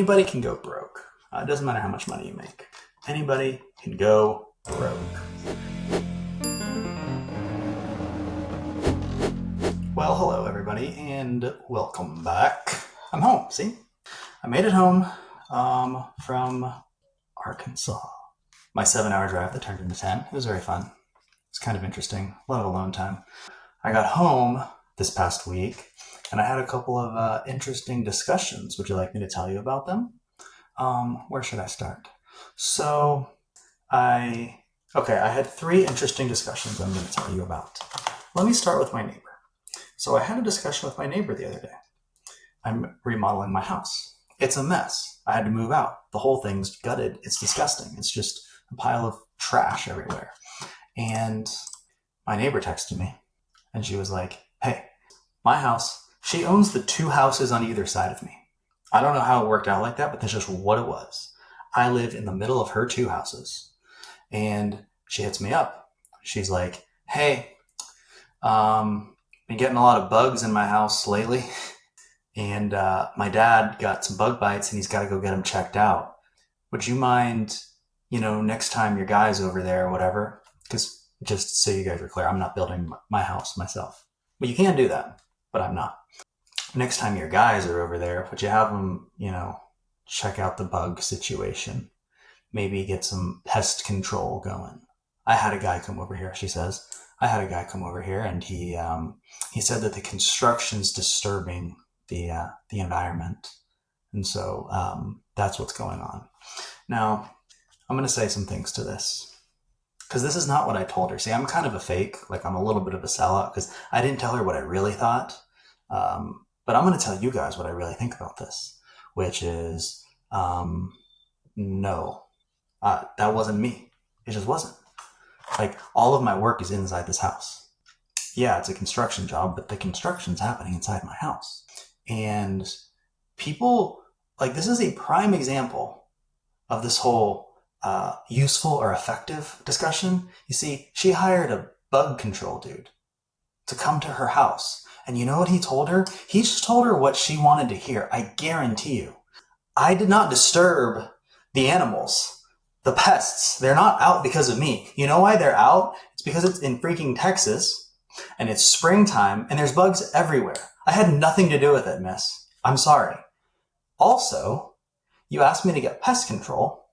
Anybody can go broke. It doesn't matter how much money you make. Anybody can go broke. Well, hello everybody, and welcome back. I'm home, see? I made it home from Arkansas. My 7-hour drive that turned into 10. It was very fun. It's kind of interesting. A lot of alone time. I got home this past week, and I had a couple of interesting discussions. Would you like me to tell you about them? Where should I start? So, I had 3 interesting discussions I'm going to tell you about. Let me start with my neighbor. So I had a discussion with my neighbor the other day. I'm remodeling my house. It's a mess. I had to move out. The whole thing's gutted. It's disgusting. It's just a pile of trash everywhere. And my neighbor texted me, and she was like, hey, my house, she owns the 2 houses on either side of me. I don't know how it worked out like that, but that's just what it was. I live in the middle of her 2 houses. And she hits me up. She's like, hey, been getting a lot of bugs in my house lately. And my dad got some bug bites and he's got to go get them checked out. Would you mind, next time your guy's over there or whatever? Because just so you guys are clear, I'm not building my house myself. But you can do that, but I'm not. Next time your guys are over there, would you have them, check out the bug situation? Maybe get some pest control going. I had a guy come over here, she says. I had a guy come over here and he said that the construction's disturbing the environment. And so that's what's going on. Now, I'm going to say some things to this, because this is not what I told her. See, I'm kind of a fake. Like, I'm a little bit of a sellout because I didn't tell her what I really thought. But I'm going to tell you guys what I really think about this, which is no, that wasn't me. It just wasn't. Like, all of my work is inside this house. Yeah, it's a construction job, but the construction's happening inside my house. And people, like, this is a prime example of this whole useful or effective discussion. You see, she hired a bug control dude to come to her house. And you know what he told her? He just told her what she wanted to hear. I guarantee you. I did not disturb the animals, the pests. They're not out because of me. You know why they're out? It's because it's in freaking Texas and it's springtime and there's bugs everywhere. I had nothing to do with it, miss. I'm sorry. Also, you asked me to get pest control.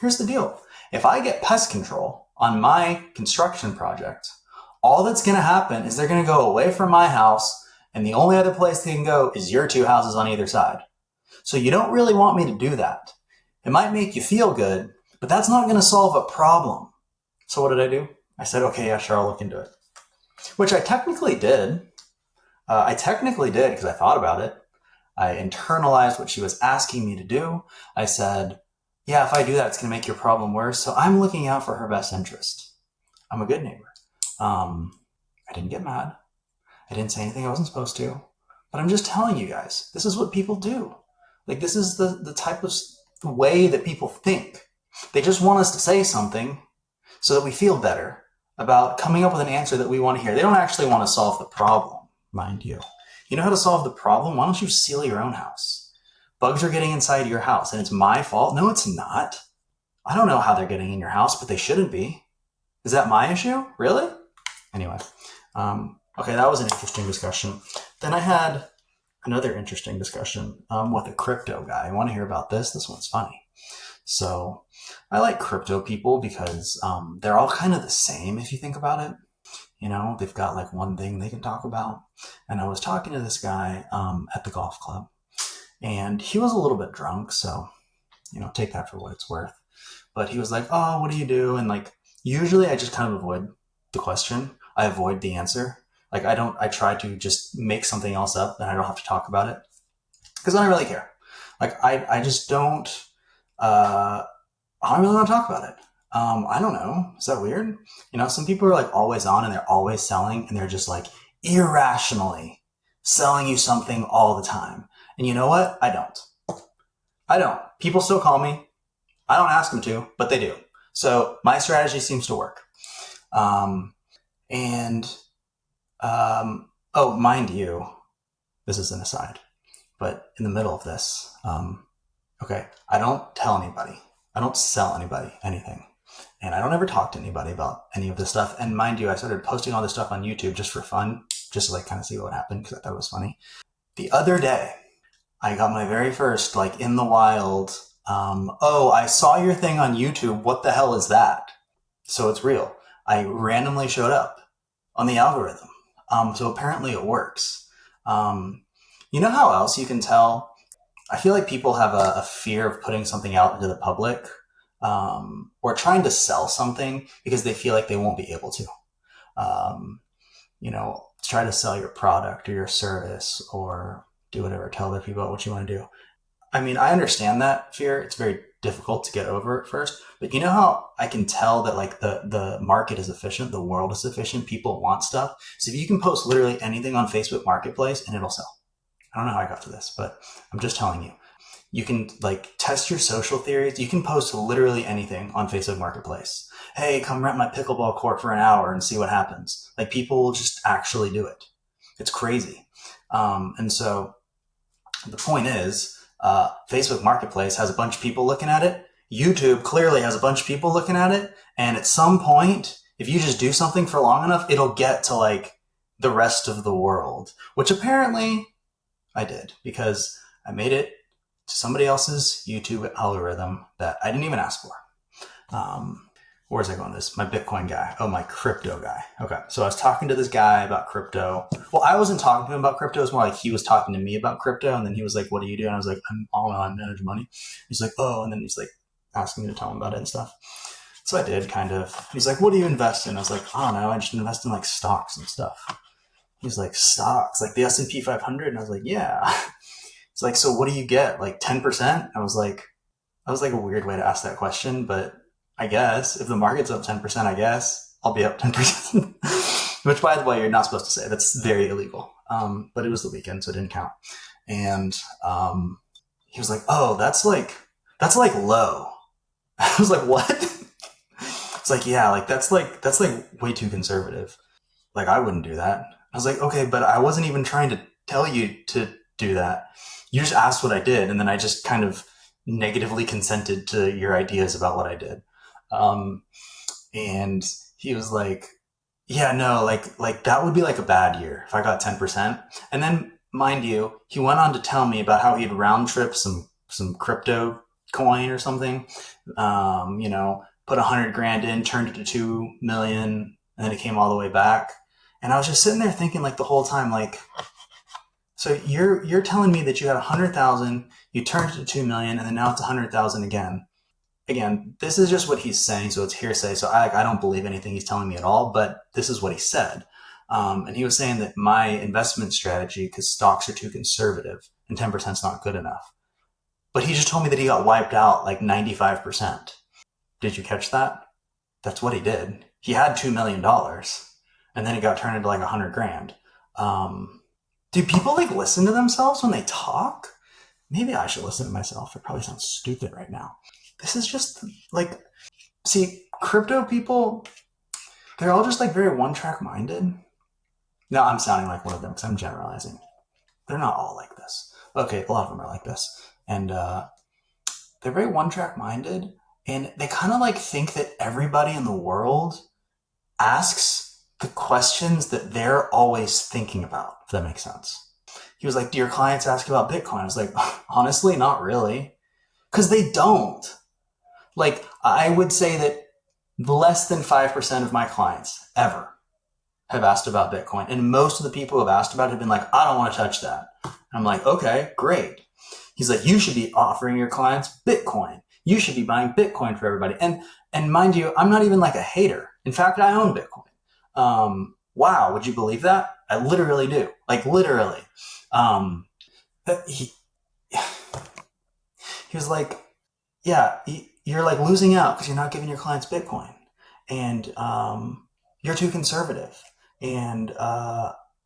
Here's the deal. If I get pest control on my construction project, all that's going to happen is they're going to go away from my house, and the only other place they can go is your 2 houses on either side. So you don't really want me to do that. It might make you feel good, but that's not going to solve a problem. So what did I do? I said, okay, yeah, sure, I'll look into it. Which I technically did. Because I thought about it. I internalized what she was asking me to do. I said, yeah, if I do that, it's going to make your problem worse. So I'm looking out for her best interest. I'm a good neighbor. I didn't get mad. I didn't say anything I wasn't supposed to. But I'm just telling you guys, this is what people do. Like, this is the type of way that people think. They just want us to say something so that we feel better about coming up with an answer that we want to hear. They don't actually want to solve the problem, mind you. You know how to solve the problem? Why don't you seal your own house? Bugs are getting inside your house, and it's my fault? No, it's not. I don't know how they're getting in your house, but they shouldn't be. Is that my issue? Really? Anyway, okay, that was an interesting discussion. Then I had another interesting discussion with a crypto guy. I want to hear about this? This one's funny. So I like crypto people because they're all kind of the same if you think about it. They've got like one thing they can talk about. And I was talking to this guy at the golf club, and he was a little bit drunk, so, take that for what it's worth. But he was like, oh, what do you do? And like, usually I just kind of avoid the question. I avoid the answer. Like, I try to just make something else up and I don't have to talk about it because I don't really care. Like, I just don't, I don't really want to talk about it. I don't know. Is that weird? Some people are like always on and they're always selling and they're just like irrationally selling you something all the time. And you know what? I don't. People still call me. I don't ask them to, but they do. So my strategy seems to work. Oh, mind you, this is an aside, but in the middle of this, Okay. I don't tell anybody. I don't sell anybody anything. And I don't ever talk to anybody about any of this stuff. And mind you, I started posting all this stuff on YouTube just for fun, just to like kind of see what happened because I thought it was funny. The other day, I got my very first like in the wild. Oh, I saw your thing on YouTube. What the hell is that? So it's real. I randomly showed up on the algorithm. So apparently it works. You know how else you can tell? I feel like people have a fear of putting something out into the public, or trying to sell something because they feel like they won't be able to. Um, try to sell your product or your service or do whatever, tell other people what you want to do. I mean, I understand that fear. It's very difficult to get over at first, but you know how I can tell that like the market is efficient, the world is efficient, people want stuff. So if you can post literally anything on Facebook Marketplace and it'll sell. I don't know how I got to this, but I'm just telling you. You can like test your social theories. You can post literally anything on Facebook Marketplace. Hey, come rent my pickleball court for an hour and see what happens. Like people will just actually do it. It's crazy. And so the point is, Facebook Marketplace has a bunch of people looking at it. YouTube clearly has a bunch of people looking at it. And at some point, if you just do something for long enough, it'll get to like the rest of the world, which apparently I did because I made it to somebody else's YouTube algorithm that I didn't even ask for. Where's I going with this? My Bitcoin guy. Oh, my crypto guy. Okay. So I was talking to this guy about crypto. Well, I wasn't talking to him about crypto. It's more like he was talking to me about crypto. And then he was like, what do you do? And I was like, I'm all in on manage money. He's like, oh, and then he's like asking me to tell him about it and stuff. So I did kind of. He's like, what do you invest in? I was like, I don't know. I just invest in like stocks and stuff. He's like, stocks, like the S&P 500? And I was like, yeah. It's like, so what do you get? Like 10%? I was like a weird way to ask that question, but I guess if the market's up 10%, I guess I'll be up 10%, which by the way, you're not supposed to say. That's very illegal. But it was the weekend, so it didn't count. And he was like, oh, that's like low. I was like, what? It's like, yeah, like that's like way too conservative. Like I wouldn't do that. I was like, okay, but I wasn't even trying to tell you to do that. You just asked what I did, and then I just kind of negatively consented to your ideas about what I did. And he was like, yeah, no, like that would be like a bad year if I got 10%. And then, mind you, he went on to tell me about how he'd round trip some crypto coin or something. Put 100 grand in, turned it to 2 million, and then it came all the way back. And I was just sitting there thinking like the whole time, like, so you're telling me that you had 100,000, you turned it to 2 million, and then now it's 100,000 again. Again, this is just what he's saying, so it's hearsay. So I don't believe anything he's telling me at all, but this is what he said. And he was saying that my investment strategy, because stocks are too conservative and 10% is not good enough. But he just told me that he got wiped out like 95%. Did you catch that? That's what he did. He had $2 million, and then it got turned into like 100 grand. Do people like listen to themselves when they talk? Maybe I should listen to myself. It probably sounds stupid right now. This is just like, see, crypto people, they're all just like very one-track minded. No, I'm sounding like one of them because I'm generalizing. They're not all like this. Okay, a lot of them are like this. And they're very one-track minded. And they kind of like think that everybody in the world asks the questions that they're always thinking about, if that makes sense. He was like, do your clients ask about Bitcoin? I was like, honestly, not really. Because they don't. Like, I would say that less than 5% of my clients ever have asked about Bitcoin. And most of the people who have asked about it have been like, I don't want to touch that. And I'm like, okay, great. He's like, you should be offering your clients Bitcoin. You should be buying Bitcoin for everybody. And mind you, I'm not even like a hater. In fact, I own Bitcoin. Wow, would you believe that? I literally do. Like literally. He was like, yeah, you're like losing out because you're not giving your clients Bitcoin, and you're too conservative, and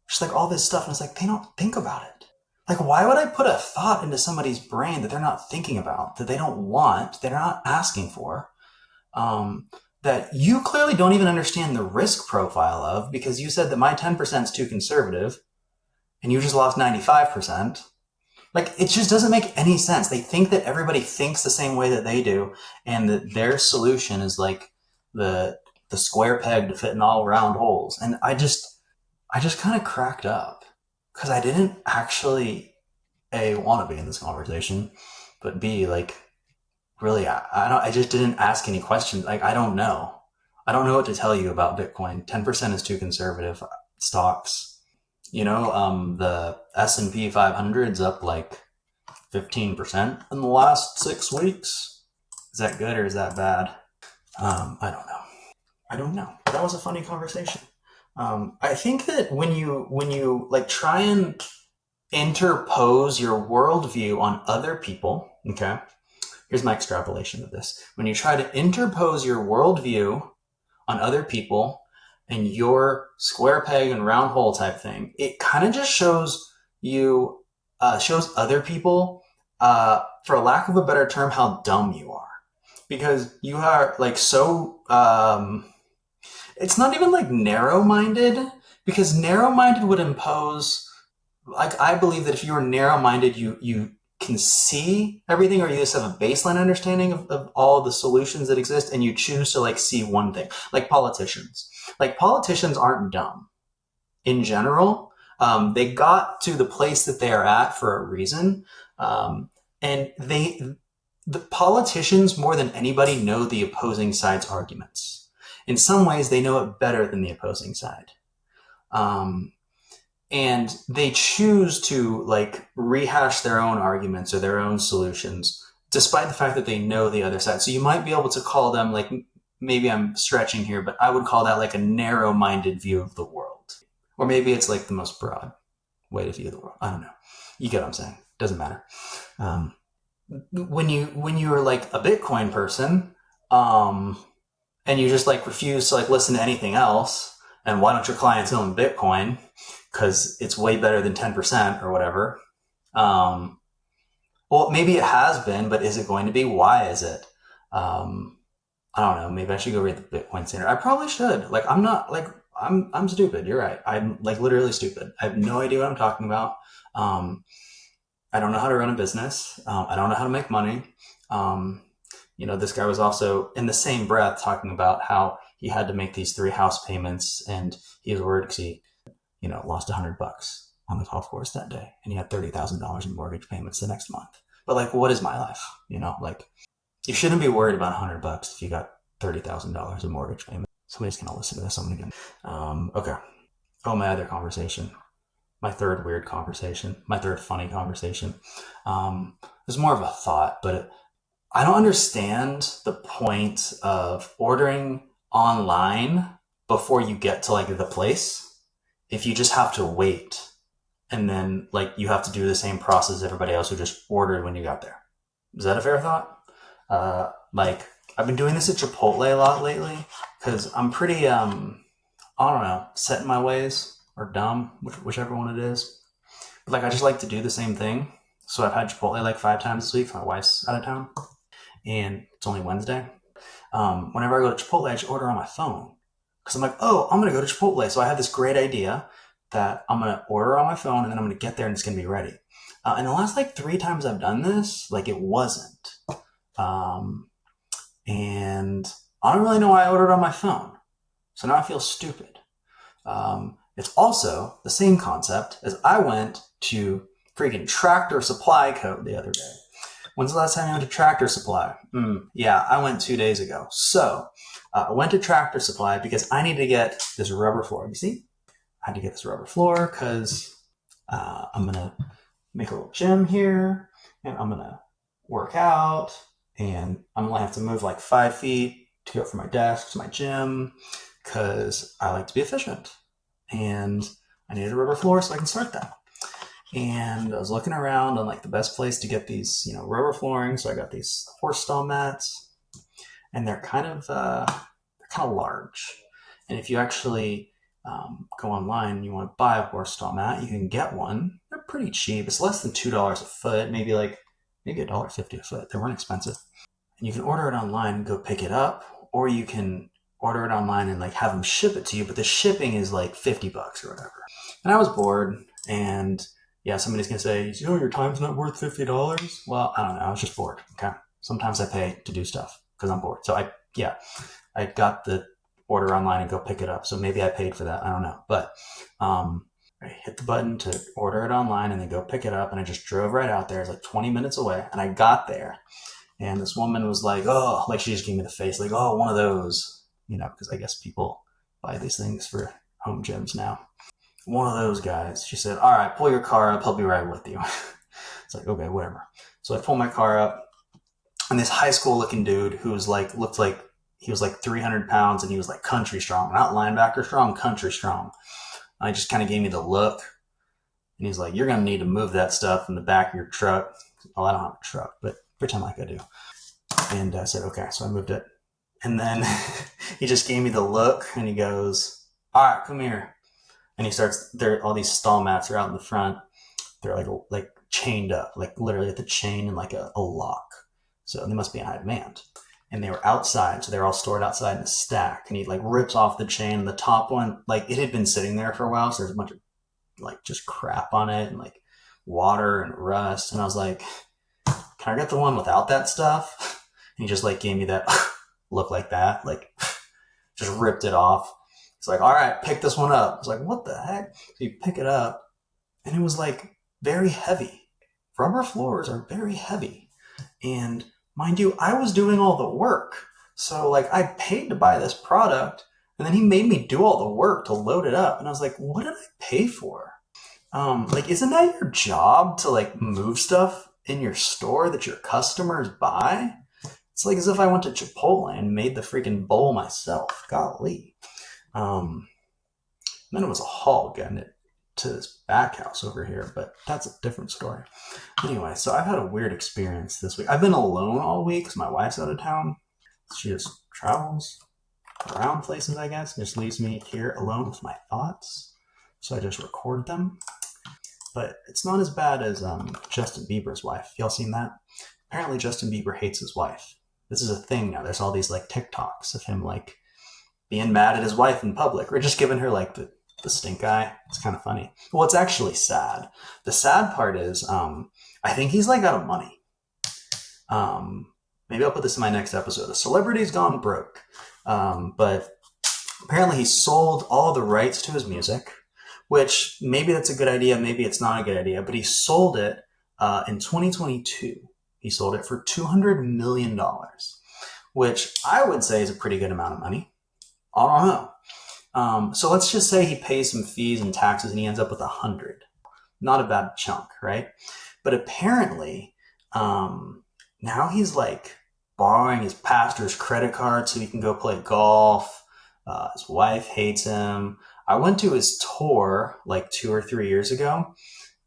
just like all this stuff. And it's like, they don't think about it. Like, why would I put a thought into somebody's brain that they're not thinking about, that they don't want, they're not asking for? That you clearly don't even understand the risk profile of, because you said that my 10% is too conservative and you just lost 95%. Like, it just doesn't make any sense. They think that everybody thinks the same way that they do, and that their solution is like the square peg to fit in all round holes. And I just kind of cracked up because I didn't actually A, want to be in this conversation, but B, like, really, I just didn't ask any questions. Like, I don't know. I don't know what to tell you about Bitcoin. 10% is too conservative. Stocks, the S&P 500's up like 15% in the last 6 weeks. Is that good or is that bad? I don't know. That was a funny conversation. I think that when you like try and interpose your worldview on other people, okay? Here's my extrapolation of this. When you try to interpose your worldview on other people and your square peg and round hole type thing, it kind of just shows other people, for a lack of a better term, how dumb you are. Because you are like so, it's not even like narrow-minded, because narrow-minded would impose, like, I believe that if you're narrow-minded, you can see everything, or you just have a baseline understanding of all the solutions that exist, and you choose to like see one thing. Like politicians. Like, politicians aren't dumb in general. They got to the place that they are at for a reason. And the politicians, more than anybody, know the opposing side's arguments. In some ways, they know it better than the opposing side. And they choose to like rehash their own arguments or their own solutions, despite the fact that they know the other side. So you might be able to call them, like, maybe I'm stretching here, but I would call that like a narrow-minded view of the world. Or maybe it's like the most broad way to view the world. I don't know. You get what I'm saying. Doesn't matter. When you are like a Bitcoin person, and you just like refuse to like listen to anything else, and why don't your clients own Bitcoin? Because it's way better than 10% or whatever. Well, maybe it has been, but is it going to be? Why is it? I don't know. Maybe I should go read the Bitcoin Standard. I probably should. Like, I'm not like, I'm stupid. You're right. I'm like literally stupid. I have no idea what I'm talking about. I don't know how to run a business. I don't know how to make money. This guy was also in the same breath talking about how he had to make these 3 house payments, and he was worried because he, lost $100 on the golf course that day, and he had $30,000 in mortgage payments the next month. But like, what is my life? Like, you shouldn't be worried about $100 if you got $30,000 in mortgage payments. Somebody's gonna listen to this. I'm gonna get okay. Oh, my other conversation, my third weird conversation, my third funny conversation. There's more of a thought, but I don't understand the point of ordering online before you get to like the place. If you just have to wait, and then like you have to do the same process as everybody else who just ordered when you got there. Is that a fair thought? Like, I've been doing this at Chipotle a lot lately because I'm pretty, I don't know, set in my ways, or dumb, whichever one it is. But like, I just like to do the same thing. So I've had Chipotle like 5 times this week. My wife's out of town, and it's only Wednesday. Whenever I go to Chipotle, I just order on my phone. Because I'm like, oh, I'm going to go to Chipotle. So I have this great idea that I'm going to order on my phone, and then I'm going to get there and it's going to be ready. And the last like 3 times I've done this, like, it wasn't. And I don't really know why I ordered on my phone. So now I feel stupid. It's also the same concept as I went to freaking Tractor Supply Co. the other day. When's the last time you went to Tractor Supply? Yeah, I went 2 days ago. So I went to Tractor Supply because I need to get this rubber floor. You see? I had to get this rubber floor because I'm going to make a little gym here, and I'm going to work out, and I'm going to have to move like 5 feet to go from my desk to my gym because I like to be efficient. And I needed a rubber floor so I can start that. And I was looking around on like the best place to get these, rubber flooring. So I got these horse stall mats, and they're kind of large. And if you actually go online and you want to buy a horse stall mat, you can get one. They're pretty cheap. It's less than $2 a foot, maybe $1.50 a foot. They weren't expensive. And you can order it online and go pick it up, or you can order it online and like have them ship it to you. But the shipping is like $50 or whatever. And I was bored, and Yeah, somebody's gonna say, your time's not worth $50. Well, I don't know. I was just bored. Okay. Sometimes I pay to do stuff because I'm bored. So I got the order online and go pick it up. So maybe I paid for that. I don't know. But I hit the button to order it online and then go pick it up. And I just drove right out there. It's like 20 minutes away. And I got there. And this woman was like, oh, like she just gave me the face, like, oh, one of those, because I guess people buy these things for home gyms now. One of those guys. She said, all right, pull your car up. I'll be right with you. It's like, okay, whatever. So I pull my car up, and this high school looking dude who was like, looked like he was like 300 pounds and he was like country strong, not linebacker strong, country strong. And I just kind of gave me the look. And he's like, you're going to need to move that stuff in the back of your truck. Well, I don't have a truck, but pretend like I do. And I said, okay. So I moved it. And then he just gave me the look and he goes, all right, come here. And he starts, all these stall mats are out in the front. They're like chained up, like literally at the chain and like a lock. So they must be in high demand. And they were outside. So they're all stored outside in a stack. And he like rips off the chain. And the top one, like it had been sitting there for a while. So there's a bunch of like just crap on it and like water and rust. And I was like, can I get the one without that stuff? And he just like gave me that look like that, like just ripped it off. He's like, all right, pick this one up. I was like, what the heck? So you pick it up and it was like very heavy. Rubber floors are very heavy. And mind you, I was doing all the work. So like I paid to buy this product and then he made me do all the work to load it up. And I was like, what did I pay for? Like, isn't that your job to like move stuff in your store that your customers buy? It's like as if I went to Chipotle and made the freaking bowl myself. Golly. Then it was a haul getting it to this back house over here, but that's a different story. Anyway, so I've had a weird experience this week. I've been alone all week because my wife's out of town. She just travels around places, I guess, and just leaves me here alone with my thoughts. So I just record them. But it's not as bad as Justin Bieber's wife. Y'all seen that? Apparently Justin Bieber hates his wife. This is a thing now. There's all these like TikToks of him like being mad at his wife in public or just giving her like the stink eye. It's kind of funny. Well, it's actually sad. The sad part is I think he's like out of money. Maybe I'll put this in my next episode. A celebrity's gone broke. But apparently he sold all the rights to his music, which maybe that's a good idea. Maybe it's not a good idea, but he sold it in 2022. He sold it for $200 million, which I would say is a pretty good amount of money. I don't know. So let's just say he pays some fees and taxes and he ends up with 100. Not a bad chunk, right? But apparently, now he's like borrowing his pastor's credit card so he can go play golf. His wife hates him. I went to his tour like 2 or 3 years ago.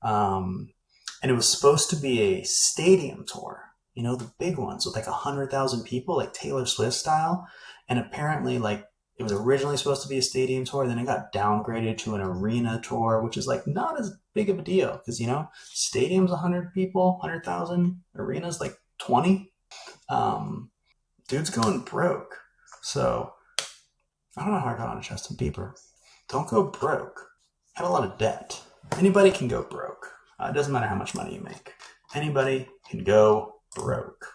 And it was supposed to be a stadium tour, the big ones with like 100,000 people, like Taylor Swift style. And apparently like it was originally supposed to be a stadium tour. Then it got downgraded to an arena tour, which is like not as big of a deal because, stadium's 100 people, 100,000, arena's like 20. Dude's going broke. So I don't know how I got on Justin Bieber. Don't go broke. Have a lot of debt. Anybody can go broke. It doesn't matter how much money you make. Anybody can go broke.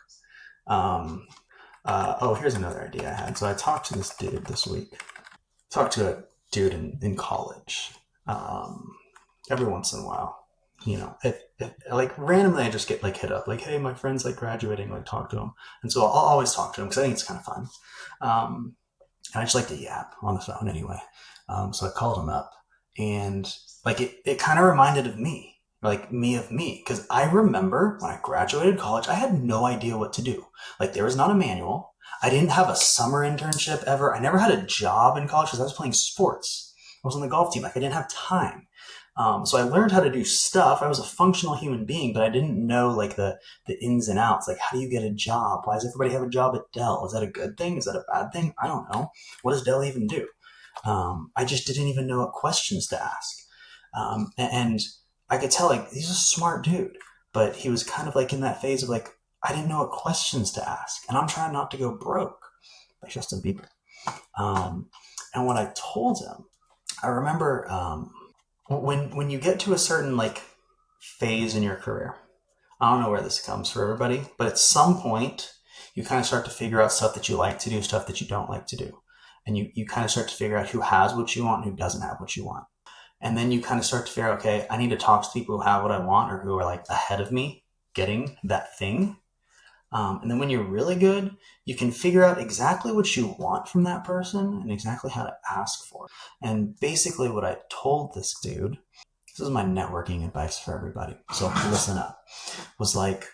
Here's another idea I had. So I talked to this dude this week. Talked to a dude in college. Every once in a while. If like randomly I just get like hit up. Like, hey, my friend's like graduating. Like talk to him. And so I'll always talk to him because I think it's kind of fun. And I just like to yap on the phone anyway. So I called him up. And like it kind of reminded of me. Like me of me, because I remember when I graduated college, I had no idea what to do. Like there was not a manual. I didn't have a summer internship ever. I never had a job in college because I was playing sports. I was on the golf team. Like I didn't have time. So I learned how to do stuff. I was a functional human being, but I didn't know like the ins and outs. Like how do you get a job? Why does everybody have a job at Dell? Is that a good thing? Is that a bad thing? I don't know. What does Dell even do? I just didn't even know what questions to ask. And I could tell like he's a smart dude, but he was kind of like in that phase of like, I didn't know what questions to ask. And I'm trying not to go broke, like Justin Bieber. And what I told him, I remember when you get to a certain like phase in your career. I don't know where this comes for everybody, but at some point, you kind of start to figure out stuff that you like to do, stuff that you don't like to do. And you kind of start to figure out who has what you want and who doesn't have what you want. And then you kind of start to figure out, okay, I need to talk to people who have what I want or who are like ahead of me getting that thing. And then when you're really good, you can figure out exactly what you want from that person and exactly how to ask for it. And basically what I told this dude, this is my networking advice for everybody, so listen up, was like,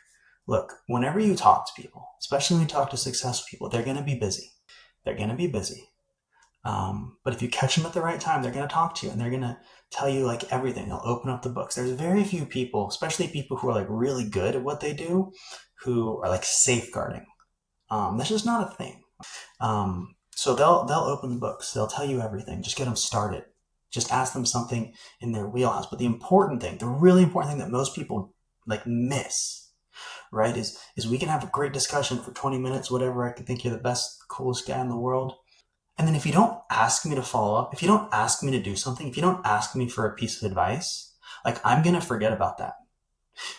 look, whenever you talk to people, especially when you talk to successful people, they're going to be busy. They're going to be busy. But if you catch them at the right time, they're going to talk to you and they're going to tell you like everything. They'll open up the books. There's very few people, especially people who are like really good at what they do, who are like safeguarding. That's just not a thing. So they'll open the books. They'll tell you everything. Just get them started. Just ask them something in their wheelhouse. But the important thing, the really important thing that most people like miss, right, is we can have a great discussion for 20 minutes, whatever. I can think you're the best, coolest guy in the world. And then if you don't ask me to follow up, if you don't ask me to do something, if you don't ask me for a piece of advice, like I'm going to forget about that.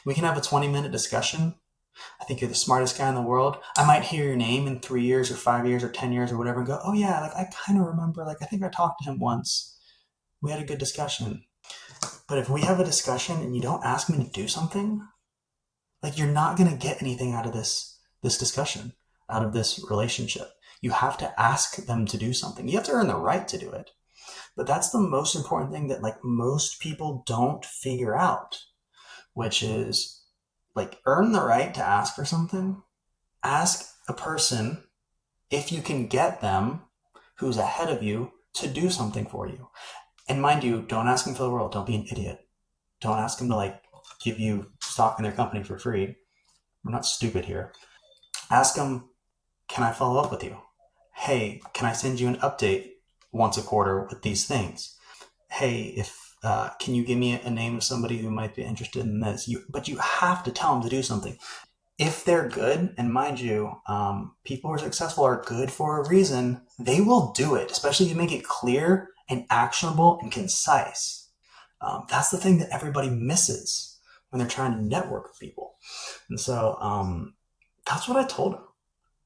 We can have a 20-minute discussion. I think you're the smartest guy in the world. I might hear your name in 3 years or 5 years or 10 years or whatever and go, oh yeah, like I kind of remember, like I think I talked to him once. We had a good discussion. But if we have a discussion and you don't ask me to do something, like you're not going to get anything out of this discussion, out of this relationship. You have to ask them to do something. You have to earn the right to do it. But that's the most important thing that like most people don't figure out, which is like earn the right to ask for something. Ask a person if you can get them who's ahead of you to do something for you. And mind you, don't ask them for the world. Don't be an idiot. Don't ask them to like give you stock in their company for free. We're not stupid here. Ask them, can I follow up with you? Hey, can I send you an update once a quarter with these things? Hey, can you give me a name of somebody who might be interested in this? But you have to tell them to do something. If they're good, and mind you, people who are successful are good for a reason, they will do it, especially if you make it clear and actionable and concise. That's the thing that everybody misses when they're trying to network with people. And so that's what I told him.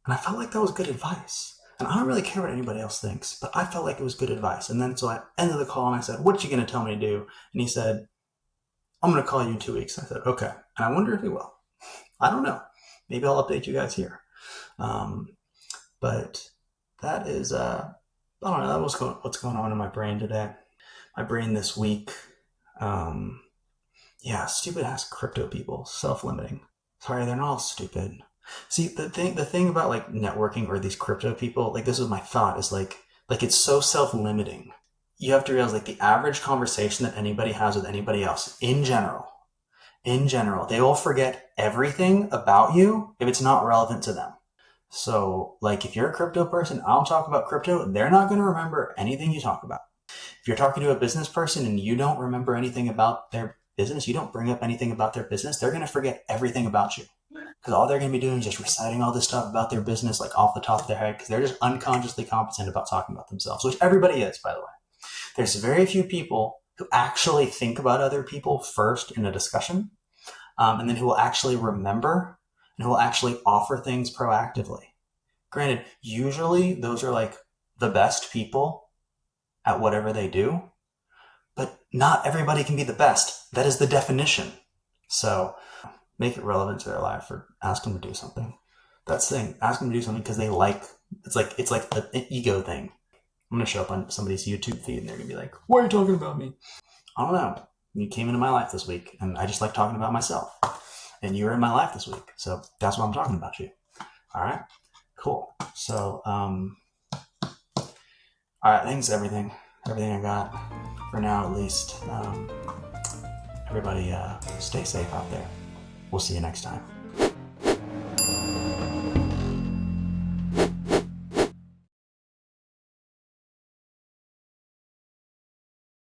And I felt like that was good advice. And I don't really care what anybody else thinks, but I felt like it was good advice. And then so I ended the call and I said, what you going to tell me to do? And he said, I'm going to call you in 2 weeks. I said, okay. And I wonder if he will. I don't know. Maybe I'll update you guys here. But that is, I don't know, that was what's going on in my brain today. My brain this week. Stupid ass crypto people, self-limiting. Sorry, they're not all stupid. See, the thing about like networking or these crypto people, like this was my thought, is like it's so self-limiting. You have to realize like the average conversation that anybody has with anybody else in general, they will forget everything about you if it's not relevant to them. So like if you're a crypto person, I'll talk about crypto, they're not going to remember anything you talk about. If you're talking to a business person and you don't remember anything about their business, you don't bring up anything about their business, they're going to forget everything about you. Because all they're going to be doing is just reciting all this stuff about their business like off the top of their head because they're just unconsciously competent about talking about themselves, which everybody is, by the way. There's very few people who actually think about other people first in a discussion, and then who will actually remember and who will actually offer things proactively. Granted, usually those are like the best people at whatever they do, but not everybody can be the best. That is the definition. So make it relevant to their life or ask them to do something. That's the thing. Ask them to do something because they like, it's like an ego thing. I'm going to show up on somebody's YouTube feed and they're going to be like, why are you talking about me? I don't know. You came into my life this week and I just like talking about myself. And you were in my life this week. So that's why I'm talking about you. All right, cool. So, all right, I think it's everything I got for now, at least. Everybody stay safe out there. We'll see you next time.